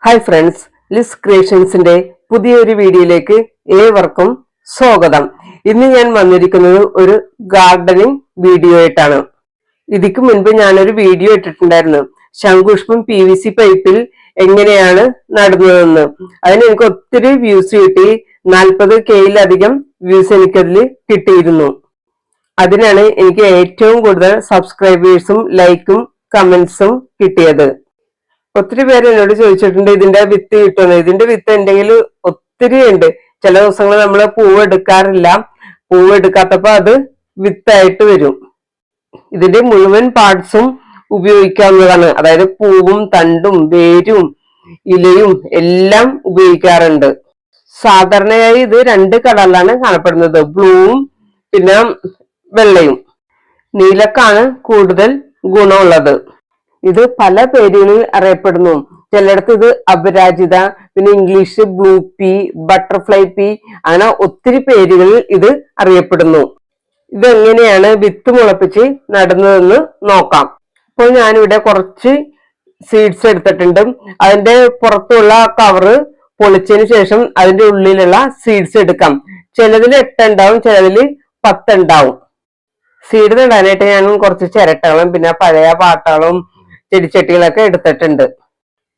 Hi friends, Liz ക്രിയേഷൻസിന്റെ പുതിയൊരു വീഡിയോയിലേക്ക് ഏവർക്കും സ്വാഗതം. ഇന്ന് ഞാൻ വന്നിരിക്കുന്നത് ഒരു ഗാർഡനിങ് വീഡിയോ ആയിട്ടാണ്. ഇതിക്ക് മുൻപ് ഞാനൊരു വീഡിയോ ഇട്ടിട്ടുണ്ടായിരുന്നു, ശംഖുപുഷ്പം PVC പൈപ്പിൽ എങ്ങനെയാണ് നടുന്നതെന്ന്. അതിന് എനിക്ക് ഒത്തിരി വ്യൂസ് കിട്ടി. 40Kയിലധികം വ്യൂസ് എനിക്കതിൽ കിട്ടിയിരുന്നു. അതിനാണ് എനിക്ക് ഏറ്റവും കൂടുതൽ സബ്സ്ക്രൈബേഴ്സും ലൈക്കും കമന്റ്സും കിട്ടിയത്. ഒത്തിരി പേര് എന്നോട് ചോദിച്ചിട്ടുണ്ട് ഇതിന്റെ വിത്ത് കിട്ടുമെന്ന്. ഇതിന്റെ വിത്ത് എന്റെ കയ്യിൽ ഒത്തിരി ഉണ്ട്. ചില ദിവസങ്ങൾ നമ്മൾ പൂവ് എടുക്കാറില്ല. പൂവ് എടുക്കാത്തപ്പോ അത് വിത്തായിട്ട് വരും. ഇതിന്റെ മുഴുവൻ പാർട്സും ഉപയോഗിക്കാവുന്നതാണ്. അതായത് പൂവും തണ്ടും വേരും ഇലയും എല്ലാം ഉപയോഗിക്കാറുണ്ട്. സാധാരണയായി ഇത് 2 കളറിലാണ് കാണപ്പെടുന്നത്, ബ്ലൂവും പിന്നെ വെള്ളയും. നീലക്കാണ് കൂടുതൽ ഗുണമുള്ളത്. ഇത് പല പേരുകളിൽ അറിയപ്പെടുന്നു. ചിലയിടത്ത് ഇത് അപരാജിത, പിന്നെ English blue pea, butterfly P, അങ്ങനെ ഒത്തിരി പേരുകളിൽ ഇത് അറിയപ്പെടുന്നു. ഇതെങ്ങനെയാണ് വിത്ത് മുളപ്പിച്ച് നടുന്നതെന്ന് നോക്കാം. ഇപ്പോൾ ഞാനിവിടെ കുറച്ച് സീഡ്സ് എടുത്തിട്ടുണ്ട്. അതിന്റെ പുറത്തുള്ള കവറ് പൊളിച്ചതിന് ശേഷം അതിന്റെ ഉള്ളിലുള്ള സീഡ്സ് എടുക്കാം. ചിലതിൽ 8 ഉണ്ടാവും, ചിലതിൽ 10 ഉണ്ടാവും. സീഡ് നടാനായിട്ട് ഞാൻ കുറച്ച് ചിരട്ടകളും പിന്നെ പഴയ പാട്ടകളും ചെടിച്ചട്ടികളൊക്കെ എടുത്തിട്ടുണ്ട്.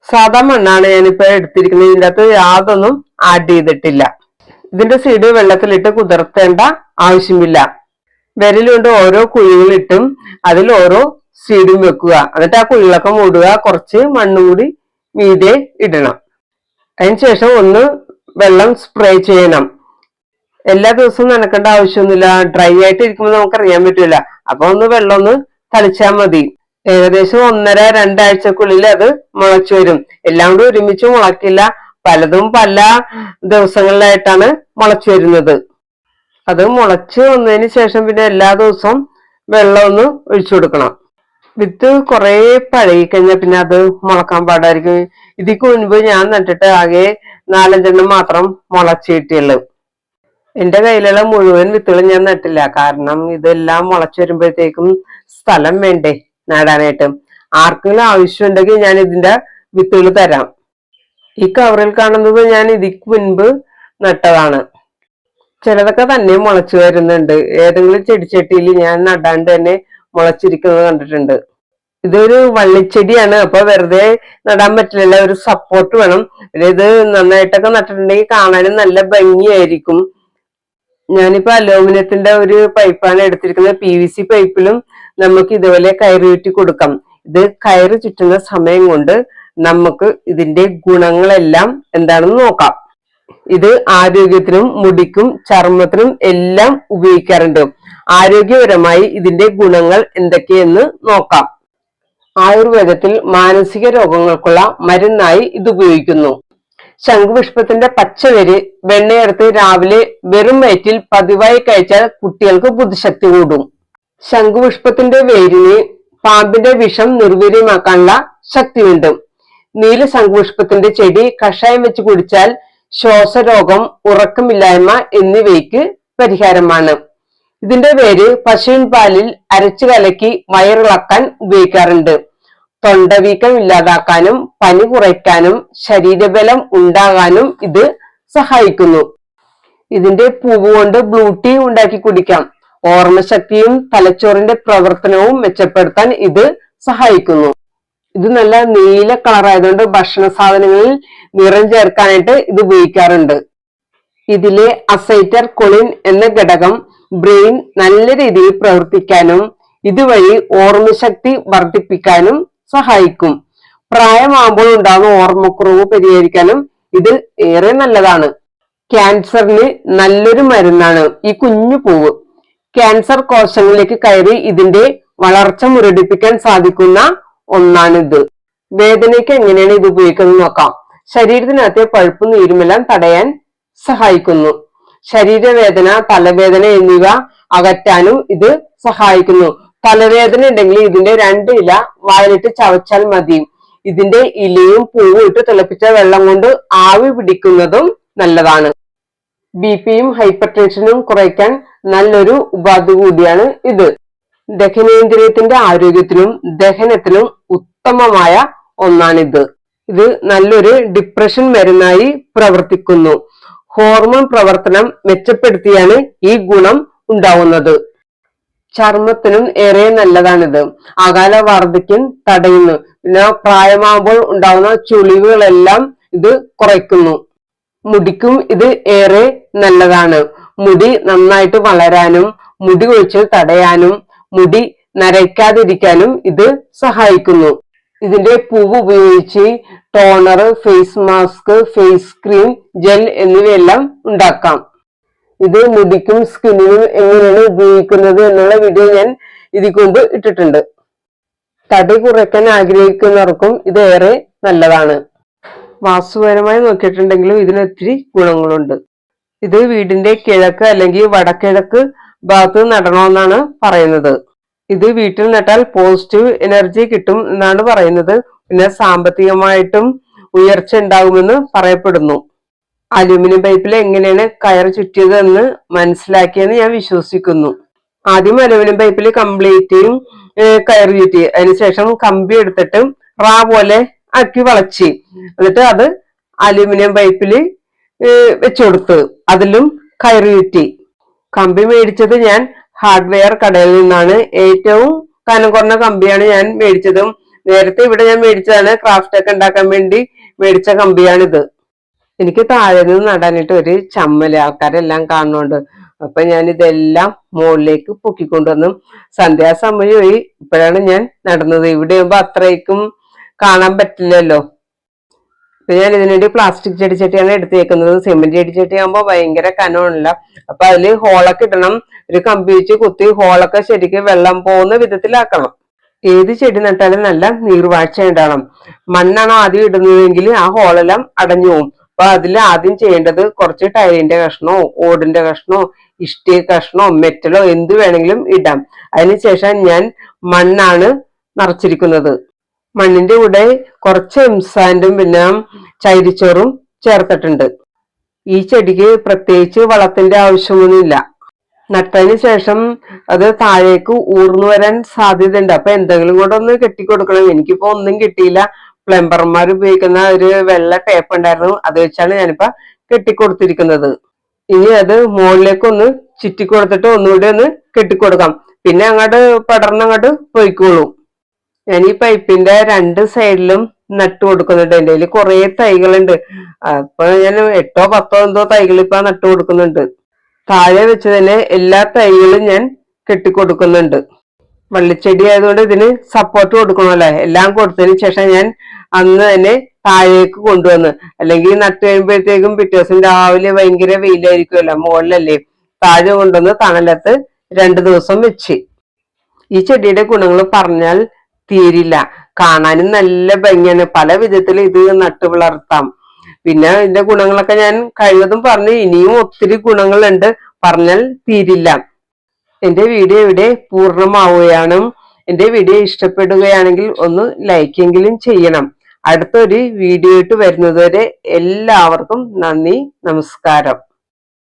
സാധാ മണ്ണാണ് ഞാനിപ്പോ എടുത്തിരിക്കുന്നത്. ഇതിൻ്റെ അകത്ത് യാതൊന്നും ആഡ് ചെയ്തിട്ടില്ല. ഇതിന്റെ സീഡ് വെള്ളത്തിലിട്ട് കുതിർത്തേണ്ട ആവശ്യമില്ല. വിരലുകൊണ്ട് ഓരോ കുഴികളിട്ടും അതിൽ ഓരോ സീഡും വെക്കുക. എന്നിട്ട് ആ കുഴികളൊക്കെ മൂടുക. കുറച്ച് മണ്ണും കൂടി മീതെ ഇടണം. അതിനുശേഷം ഒന്ന് വെള്ളം സ്പ്രേ ചെയ്യണം. എല്ലാ ദിവസവും നനക്കേണ്ട ആവശ്യമൊന്നുമില്ല. ഡ്രൈ ആയിട്ട് ഇരിക്കുമ്പോൾ നമുക്ക് അറിയാൻ പറ്റില്ല. അപ്പൊ ഒന്ന് വെള്ളം ഒന്ന് തളിച്ചാൽ മതി. ഏകദേശം 1.5-2 ആഴ്ചക്കുള്ളിൽ അത് മുളച്ചു വരും. എല്ലാം കൂടി ഒരുമിച്ച് മുളക്കില്ല, പലതും പല ദിവസങ്ങളിലായിട്ടാണ് മുളച്ചു വരുന്നത്. അത് മുളച്ച് വന്നതിന് ശേഷം പിന്നെ എല്ലാ ദിവസവും വെള്ളം ഒന്ന് ഒഴിച്ചു കൊടുക്കണം. വിത്ത് കുറെ പഴകി കഴിഞ്ഞാൽ പിന്നെ അത് മുളക്കാൻ പാടായിരിക്കും. ഇതിക്ക് മുൻപ് ഞാൻ നട്ടിട്ട് ആകെ 4-5 മാത്രം മുളച്ചു കിട്ടിയുള്ളൂ. എന്റെ കയ്യിലുള്ള മുഴുവൻ വിത്തുകൾ ഞാൻ നട്ടില്ല. കാരണം ഇതെല്ലാം മുളച്ചു വരുമ്പോഴത്തേക്കും സ്ഥലം വേണ്ടേ നടാനായിട്ട്. ആർക്കെങ്കിലും ആവശ്യമുണ്ടെങ്കിൽ ഞാൻ ഇതിന്റെ വിത്തുകൾ തരാം. ഈ കവറിൽ കാണുന്നത് ഞാൻ ഇതിക്ക് മുൻപ് നട്ടതാണ്. ചിലതൊക്കെ തന്നെ മുളച്ചു വരുന്നുണ്ട്. ഏതെങ്കിലും ചെടിച്ചട്ടിയിൽ ഞാൻ നടാണ്ട് തന്നെ മുളച്ചിരിക്കുന്നത് കണ്ടിട്ടുണ്ട്. ഇതൊരു വള്ളിച്ചെടിയാണ്, അപ്പൊ വെറുതെ നടാൻ പറ്റില്ല, ഒരു സപ്പോർട്ട് വേണം. പിന്നെ ഇത് നന്നായിട്ടൊക്കെ നട്ടിട്ടുണ്ടെങ്കിൽ കാണാനും നല്ല ഭംഗിയായിരിക്കും. ഞാനിപ്പോ അലൂമിനിയത്തിന്റെ ഒരു പൈപ്പാണ് എടുത്തിരിക്കുന്നത്. PVC പൈപ്പിലും നമുക്ക് ഇതുപോലെ കയറ് ചുറ്റി കൊടുക്കാം. ഇത് കയറ് ചുറ്റുന്ന സമയം കൊണ്ട് നമുക്ക് ഇതിന്റെ ഗുണങ്ങളെല്ലാം എന്താണെന്ന് നോക്കാം. ഇത് ആരോഗ്യത്തിനും മുടിക്കും ചർമ്മത്തിനും എല്ലാം ഉപയോഗിക്കാറുണ്ട്. ആരോഗ്യപരമായി ഇതിന്റെ ഗുണങ്ങൾ എന്തൊക്കെയെന്ന് നോക്കാം. ആയുർവേദത്തിൽ മാനസിക രോഗങ്ങൾക്കുള്ള മരുന്നായി ഇത് ഉപയോഗിക്കുന്നു. ശംഖുപുഷ്പത്തിന്റെ പച്ചവേര് വെണ്ണയെടുത്ത് രാവിലെ വെറും വയറ്റിൽ പതിവായി കഴിച്ചാൽ കുട്ടികൾക്ക് ബുദ്ധിശക്തി കൂടും. ശംഖുപുഷ്പത്തിന്റെ വേരിന് പാമ്പിന്റെ വിഷം നിർവീര്യമാക്കാനുള്ള ശക്തിയുണ്ട്. നീല ശംഖുപുഷ്പത്തിന്റെ ചെടി കഷായം വെച്ച് കുടിച്ചാൽ ശ്വാസരോഗം, ഉറക്കമില്ലായ്മ എന്നിവയ്ക്ക് പരിഹാരമാണ്. ഇതിന്റെ വേര് പശുവിൻ പാലിൽ അരച്ചു കലക്കി വയറിളക്കാൻ ഉപയോഗിക്കാറുണ്ട്. തൊണ്ടവീക്കം ഇല്ലാതാക്കാനും പനി കുറയ്ക്കാനും ശരീരബലം ഉണ്ടാകാനും ഇത് സഹായിക്കുന്നു. ഇതിന്റെ പൂവ് കൊണ്ട് ബ്ലൂ ടീ ഉണ്ടാക്കി കുടിക്കാം. ഓർമ്മശക്തിയും തലച്ചോറിന്റെ പ്രവർത്തനവും മെച്ചപ്പെടുത്താൻ ഇത് സഹായിക്കുന്നു. ഇത് നല്ല നീല കളറായതുകൊണ്ട് ഭക്ഷണ സാധനങ്ങളിൽ നിറം ചേർക്കാനായിട്ട് ഇത് ഉപയോഗിക്കാറുണ്ട്. ഇതിലെ അസൈറ്റർ കൊളിൻ എന്ന ഘടകം ബ്രെയിൻ നല്ല രീതിയിൽ പ്രവർത്തിക്കാനും ഇതുവഴി ഓർമ്മശക്തി വർദ്ധിപ്പിക്കാനും സഹായിക്കും. പ്രായമാകുമ്പോൾ ഉണ്ടാകുന്ന ഓർമ്മക്കുറവ് പരിഹരിക്കാനും ഇത് ഏറെ നല്ലതാണ്. ക്യാൻസറിന് നല്ലൊരു മരുന്നാണ് ഈ കുഞ്ഞു പൂവ്. ക്യാൻസർ കോശങ്ങളിലേക്ക് കയറി ഇതിന്റെ വളർച്ച മുരടിപ്പിക്കാൻ സാധിക്കുന്ന ഒന്നാണിത്. വേദനയ്ക്ക് എങ്ങനെയാണ് ഇത് ഉപയോഗിക്കുന്നത് നോക്കാം. ശരീരത്തിനകത്തെ പഴുപ്പും നീരുമെല്ലാം തടയാൻ സഹായിക്കുന്നു. ശരീരവേദന, തലവേദന എന്നിവ അകറ്റാനും ഇത് സഹായിക്കുന്നു. തലവേദന ഉണ്ടെങ്കിൽ ഇതിന്റെ 2 ഇല വായിലിട്ട് ചവച്ചാൽ മതി. ഇതിന്റെ ഇലയും പൂവും ഇട്ട് തിളപ്പിച്ച വെള്ളം കൊണ്ട് ആവി പിടിക്കുന്നതും നല്ലതാണ്. BP-യും ഹൈപ്പർ ടെൻഷനും കുറയ്ക്കാൻ നല്ലൊരു ഉപാധി കൂടിയാണ് ഇത്. ദഹനേന്ദ്രിയത്തിന്റെ ആരോഗ്യത്തിനും ദഹനത്തിനും ഉത്തമമായ ഒന്നാണിത്. ഇത് നല്ലൊരു ഡിപ്രഷൻ മരുന്നായി പ്രവർത്തിക്കുന്നു. ഹോർമോൺ പ്രവർത്തനം മെച്ചപ്പെടുത്തിയാണ് ഈ ഗുണം ഉണ്ടാവുന്നത്. ചർമ്മത്തിനും ഏറെ നല്ലതാണിത്. അകാല വാർദ്ധക്യം തടയുന്നു. പിന്നെ പ്രായമാകുമ്പോൾ ഉണ്ടാവുന്ന ചുളിവുകളെല്ലാം ഇത് കുറയ്ക്കുന്നു. മുടിക്കും ഇത് ഏറെ നല്ലതാണ്. മുടി നന്നായിട്ട് വളരാനും മുടി കൊഴിച്ചിൽ തടയാനും മുടി നരയ്ക്കാതിരിക്കാനും ഇത് സഹായിക്കുന്നു. ഇതിന്റെ പൂവ് ഉപയോഗിച്ച് toner, face mask, face cream, gel എന്നിവയെല്ലാം ഉണ്ടാക്കാം. ഇത് മുടിക്കും സ്കിന്നിനും എങ്ങനെയാണ് ഉപയോഗിക്കുന്നത് എന്നുള്ള വീഡിയോ ഞാൻ ഇതിക്ക് മുമ്പ് ഇട്ടിട്ടുണ്ട്. തടി കുറയ്ക്കാൻ ആഗ്രഹിക്കുന്നവർക്കും ഇത് ഏറെ നല്ലതാണ്. വാസ്തുപരമായി നോക്കിയിട്ടുണ്ടെങ്കിലും ഇതിനൊത്തിരി ഗുണങ്ങളുണ്ട്. ഇത് വീടിന്റെ കിഴക്ക് അല്ലെങ്കിൽ വടക്കിഴക്ക് ഭാഗത്ത് നടണമെന്നാണ് പറയുന്നത്. ഇത് വീട്ടിൽ നട്ടാൽ പോസിറ്റീവ് എനർജി കിട്ടും എന്നാണ് പറയുന്നത്. പിന്നെ സാമ്പത്തികമായിട്ടും ഉയർച്ച ഉണ്ടാകുമെന്ന് പറയപ്പെടുന്നു. അലൂമിനിയം പൈപ്പിൽ എങ്ങനെയാണ് കയർ ചുറ്റിയത് എന്ന് മനസ്സിലാക്കിയെന്ന് ഞാൻ വിശ്വസിക്കുന്നു. ആദ്യം അലൂമിനിയം പൈപ്പിൽ കംപ്ലീറ്റ് കയർ ചുറ്റി, അതിനുശേഷം കമ്പി എടുത്തിട്ട് റാ പോലെ ആക്കി വളച്ച്, എന്നിട്ട് അത് അലൂമിനിയം പൈപ്പിൽ വെച്ചുകൊടുത്ത് അതിലും കയർ ചുറ്റി. കമ്പി മേടിച്ചത് ഞാൻ ഹാർഡ്വെയർ കടയിൽ നിന്നാണ്. ഏറ്റവും കനം കുറഞ്ഞ കമ്പിയാണ് ഞാൻ മേടിച്ചതും. നേരത്തെ ഇവിടെ ഞാൻ മേടിച്ചതാണ്, ക്രാഫ്റ്റ് ഒക്കെ ഉണ്ടാക്കാൻ വേണ്ടി മേടിച്ച കമ്പിയാണിത്. എനിക്ക് താഴെ നിന്ന് നടാനായിട്ട് ഒരു ചമ്മല്, ആൾക്കാരെല്ലാം കാണുന്നുണ്ട്. അപ്പൊ ഞാൻ ഇതെല്ലാം മുകളിലേക്ക് പൊക്കിക്കൊണ്ടുവന്നു. സന്ധ്യാസമയമായി ഇപ്പോഴാണ് ഞാൻ നടുന്നത്. ഇവിടെ ആകുമ്പോ അത്രയ്ക്കും കാണാൻ പറ്റില്ലല്ലോ. ഞാൻ ഇതിനുവേണ്ടി പ്ലാസ്റ്റിക് ചെടിച്ചട്ടിയാണ് എടുത്തേക്കുന്നത്. സിമെന്റ് ചെടിച്ചട്ടി ആകുമ്പോ ഭയങ്കര കനമുള്ള, അപ്പൊ അതില് ഹോളൊക്കെ ഇടണം. ഒരു കമ്പി വെച്ച് കുത്തി ഹോളൊക്കെ ശരിക്കും വെള്ളം പോകുന്ന വിധത്തിലാക്കണം. ഏത് ചെടി നട്ടാലും നല്ല നീർവാഴ്ച ഉണ്ടാവണം. മണ്ണാണ് ആദ്യം ഇടുന്നതെങ്കിൽ ആ ഹോളെല്ലാം അടഞ്ഞു പോകും. അപ്പൊ അതിൽ ആദ്യം ചെയ്യേണ്ടത് കുറച്ച് ടൈലിന്റെ കഷ്ണോ ഓടിന്റെ കഷ്ണോ ഇഷ്ടിക കഷ്ണോ മെറ്റലോ എന്ത് വേണമെങ്കിലും ഇടാം. അതിനുശേഷം ഞാൻ മണ്ണാണ് നിറച്ചിരിക്കുന്നത്. മണ്ണിന്റെ കൂടെ കുറച്ച് എംസാൻഡും പിന്നെ ചൈരിച്ചോറും ചേർത്തിട്ടുണ്ട്. ഈ ചെടിക്ക് പ്രത്യേകിച്ച് വളത്തിന്റെ ആവശ്യമൊന്നുമില്ല. നട്ടതിന് ശേഷം അത് താഴേക്ക് ഊർന്നു വരാൻ സാധ്യതയുണ്ട്. അപ്പൊ എന്തെങ്കിലും കൂടെ ഒന്ന് കെട്ടിക്കൊടുക്കണം. എനിക്കിപ്പോ ഒന്നും കിട്ടിയില്ല. പ്ലംബർമാർ ഉപയോഗിക്കുന്ന ഒരു വെള്ള ടേപ്പ് ഉണ്ടായിരുന്നു, അത് വെച്ചാണ് ഞാനിപ്പോ കെട്ടിക്കൊടുത്തിരിക്കുന്നത്. ഇനി അത് മുകളിലേക്കൊന്ന് ചുറ്റിക്കൊടുത്തിട്ട് ഒന്നുകൂടി ഒന്ന് കെട്ടിക്കൊടുക്കാം. പിന്നെ അങ്ങോട്ട് പടർന്നങ്ങോട്ട് പോയിക്കോളൂ. ഞാൻ ഈ പൈപ്പിന്റെ രണ്ട് സൈഡിലും നട്ടു കൊടുക്കുന്നുണ്ട്. എൻ്റെ കയ്യിൽ കുറെ തൈകളുണ്ട്. അപ്പൊ ഞാൻ 8 or 10 എന്തോ തൈകൾ ഇപ്പൊ നട്ടു കൊടുക്കുന്നുണ്ട്. താഴെ വെച്ച് തന്നെ എല്ലാ തൈകളും ഞാൻ കെട്ടിക്കൊടുക്കുന്നുണ്ട്. വള്ളിച്ചെടി ആയതുകൊണ്ട് ഇതിന് സപ്പോർട്ട് കൊടുക്കണമല്ലോ. എല്ലാം കൊടുത്തതിന് ശേഷം ഞാൻ അന്ന് തന്നെ താഴേക്ക് കൊണ്ടുവന്ന്, അല്ലെങ്കിൽ നട്ട് കഴിയുമ്പോഴത്തേക്കും പിറ്റേ ദിവസം രാവിലെ ഭയങ്കര വെയിലായിരിക്കുമല്ലോ, മുകളിലല്ലേ, താഴെ കൊണ്ടുവന്ന് തണലത്ത് 2 ദിവസം വെച്ച്. ഈ ചെടിയുടെ ഗുണങ്ങൾ പറഞ്ഞാൽ തീരില്ല. കാണാനും നല്ല ഭംഗിയാണ്. പല വിധത്തിൽ ഇത് നട്ടു വളർത്താം. പിന്നെ ഇതിന്റെ ഗുണങ്ങളൊക്കെ ഞാൻ കഴിവതും പറഞ്ഞു. ഇനിയും ഒത്തിരി ഗുണങ്ങളുണ്ട്, പറഞ്ഞാൽ തീരില്ല. എന്റെ വീഡിയോ ഇവിടെ പൂർണ്ണമാവുകയാണ്. എന്റെ വീഡിയോ ഇഷ്ടപ്പെടുകയാണെങ്കിൽ ഒന്ന് ലൈക്കെങ്കിലും ചെയ്യണം. അടുത്തൊരു വീഡിയോ ആയിട്ട് വരുന്നതുവരെ എല്ലാവർക്കും നന്ദി, നമസ്കാരം.